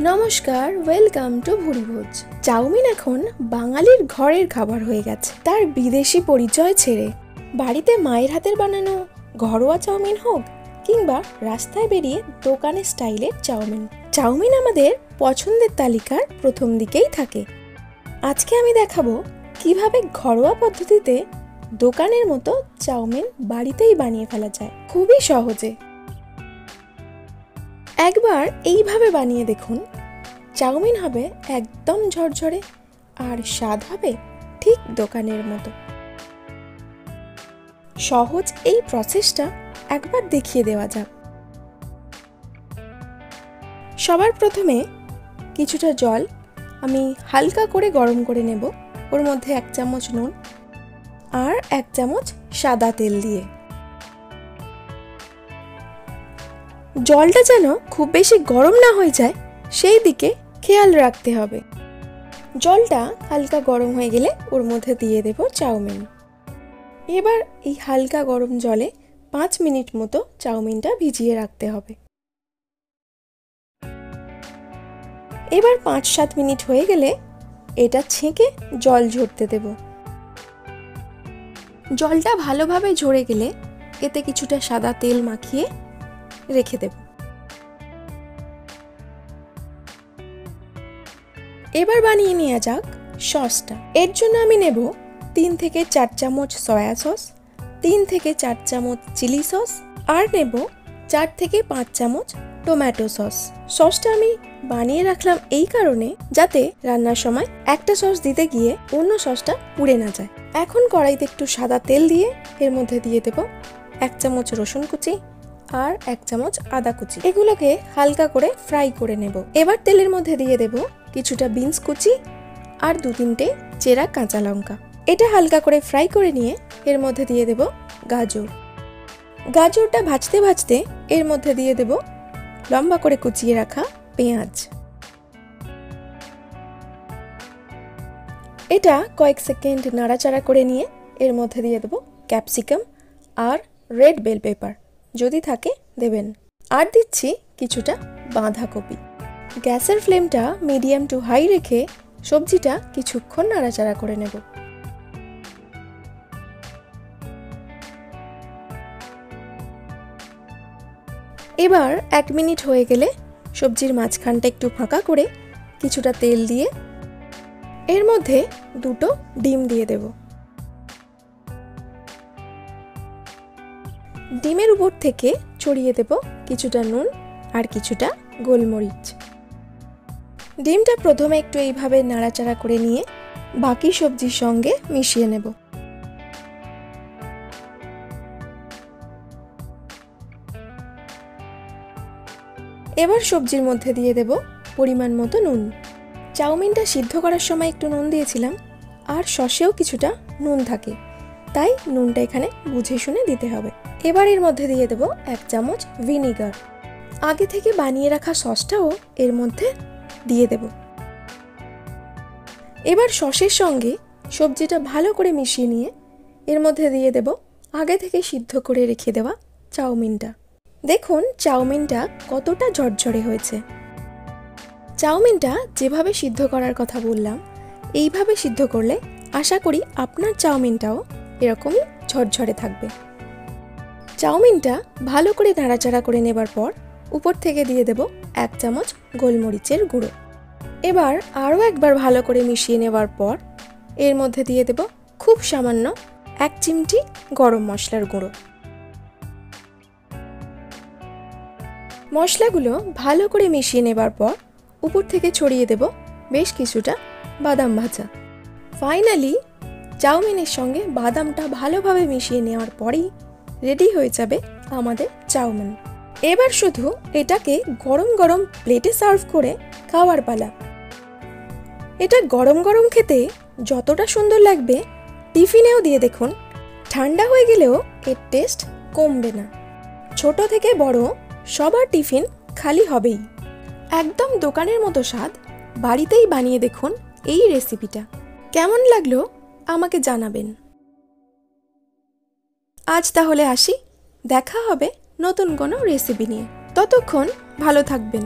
নমস্কার, welcome to ভুরিভোজ। Chowmein এখন বাঙালির ঘরের খাবার হয়ে গেছে। তার বিদেশি পরিচয় ছেড়ে বাড়িতে মায়ের হাতের বানানো ঘরোয়া চাউমিন হোক কিংবা রাস্তায় বেরিয়ে দোকানের স্টাইলের চাউমিন আমাদের পছন্দের তালিকার প্রথম দিকেই থাকে। আজকে আমি দেখাবো কিভাবে ঘরোয়া পদ্ধতিতে দোকানের মতো চাউমিন বাড়িতেই বানিয়ে ফেলা যায়, খুবই সহজে। একবার এইভাবে বানিয়ে দেখুন, চাউমিন হবে একদম ঝরঝরে আর স্বাদ হবে ঠিক দোকানের মতো। সহজ এই প্রসেসটা একবার দেখিয়ে দেওয়া যাক। সবার প্রথমে কিছুটা জল আমি হালকা করে গরম করে নেব, ওর মধ্যে 1 চামচ নুন আর 1 চামচ সাদা তেল দিয়ে। জলটা যেন খুব বেশি গরম না হয়ে যায় সেই দিকে খেয়াল রাখতে হবে। জলটা হালকা গরম হয়ে গেলে ওর মধ্যে দিয়ে দেব চাউমিন। এবার এই হালকা গরম জলে 5 মিনিট মতো চাউমিনটা ভিজিয়ে রাখতে হবে। এবার 5-7 মিনিট হয়ে গেলে এটা ছেঁকে জল ঝরতে দেব। জলটা ভালোভাবে ঝরে গেলে এতে কিছুটা সাদা তেল মাখিয়ে রেখে দেব। এবার বানিয়ে নেওয়া যাক সসটা। এর জন্য আমি নেব 3 থেকে 4 চামচ সয়া সস, 3 থেকে 4 চামচ চিলি সস আর নেব 4 থেকে 5 চামচ টমেটো সস। সসটা আমি বানিয়ে রাখলাম এই কারণে যাতে রান্নার সময় একটা সস দিতে গিয়ে অন্য সসটা পুড়ে না যায়। এখন কড়াইতে একটু সাদা তেল দিয়ে এর মধ্যে দিয়ে দেব 1 চামচ রসুন কুচি আর 1 চামচ আদা কুচি। এগুলোকে হালকা করে ফ্রাই করে নেব। এবার তেলের মধ্যে দিয়ে দেব কিছুটা বিনস কুচি আর 2-3টে চেরা কাঁচা লঙ্কা। এটা হালকা করে ফ্রাই করে নিয়ে এর মধ্যে দিয়ে দেব গাজরটা ভাজতে ভাজতে এর মধ্যে দিয়ে দেব লম্বা করে কুচিয়ে রাখা পেঁয়াজ। এটা কয়েক সেকেন্ড নাড়াচাড়া করে নিয়ে এর মধ্যে দিয়ে দেব ক্যাপসিকাম আর রেড বেল পেপার, যদি থাকে দেবেন। আর দিচ্ছি কিছুটা বাঁধাকপি। গ্যাসের ফ্লেমটা মিডিয়াম টু হাই রেখে সবজিটা কিছুক্ষণ নাড়াচাড়া করে নেব। এবার 1 মিনিট হয়ে গেলে সবজির মাঝখানটা একটু ফাঁকা করে কিছুটা তেল দিয়ে এর মধ্যে 2টো ডিম দিয়ে দেব। ডিমের উপর থেকে ছড়িয়ে দেব কিছুটা নুন আর কিছুটা গোলমরিচ। ডিমটা প্রথমে একটু এইভাবে নাড়াচাড়া করে নিয়ে বাকি সবজির সঙ্গে মিশিয়ে নেব। এবার সবজির মধ্যে দিয়ে দেব পরিমাণ মতো নুন। চাউমিনটা সিদ্ধ করার সময় একটু নুন দিয়েছিলাম আর সসেও কিছুটা নুন থাকে, তাই নুনটা এখানে বুঝে শুনে দিতে হবে। এবার এর মধ্যে দিয়ে দেব 1 চামচ ভিনিগার। আগে থেকে বানিয়ে রাখা সসটাও এর মধ্যে দিয়ে দেব। এবার সসের সঙ্গে সবজিটা ভালো করে মিশিয়ে নিয়ে এর মধ্যে দিয়ে দেব আগে থেকে সিদ্ধ করে রেখে দেওয়া চাউমিনটা। দেখুন চাউমিনটা কতটা ঝরঝরে হয়েছে। চাউমিনটা যেভাবে সিদ্ধ করার কথা বললাম এইভাবে সিদ্ধ করলে আশা করি আপনার চাউমিনটাও এরকমই ঝরঝরে থাকবে। চাউমিনটা ভালো করে নাড়াচাড়া করে নেবার পর উপর থেকে দিয়ে দেব 1 চামচ গোলমরিচের গুঁড়ো। এবার আরও একবার ভালো করে মিশিয়ে নেবার পর এর মধ্যে দিয়ে দেব খুব সামান্য 1 চিমটি গরম মশলার গুঁড়ো। মশলাগুলো ভালো করে মিশিয়ে নেবার পর উপর থেকে ছড়িয়ে দেব বেশ কিছুটা বাদাম ভাজা। ফাইনালি চাউমিনের সঙ্গে বাদামটা ভালোভাবে মিশিয়ে নেওয়ার পরেই রেডি হয়ে যাবে আমাদের চাউমিন। এবার শুধু এটাকে গরম গরম প্লেটে সার্ভ করে খাওয়ার পালা। এটা গরম গরম খেতে যতটা সুন্দর লাগবে টিফিনেও দিয়ে দেখুন, ঠান্ডা হয়ে গেলেও এর টেস্ট কমবে না। ছোট থেকে বড় সবার টিফিন খালি হবেই। একদম দোকানের মতো স্বাদ বাড়িতেই বানিয়ে দেখুন এই রেসিপিটা। কেমন লাগলো আমাকে জানাবেন। আজ তাহলে আসি, দেখা হবে নতুন কোনো রেসিপি নিয়ে। ততক্ষণ ভালো থাকবেন।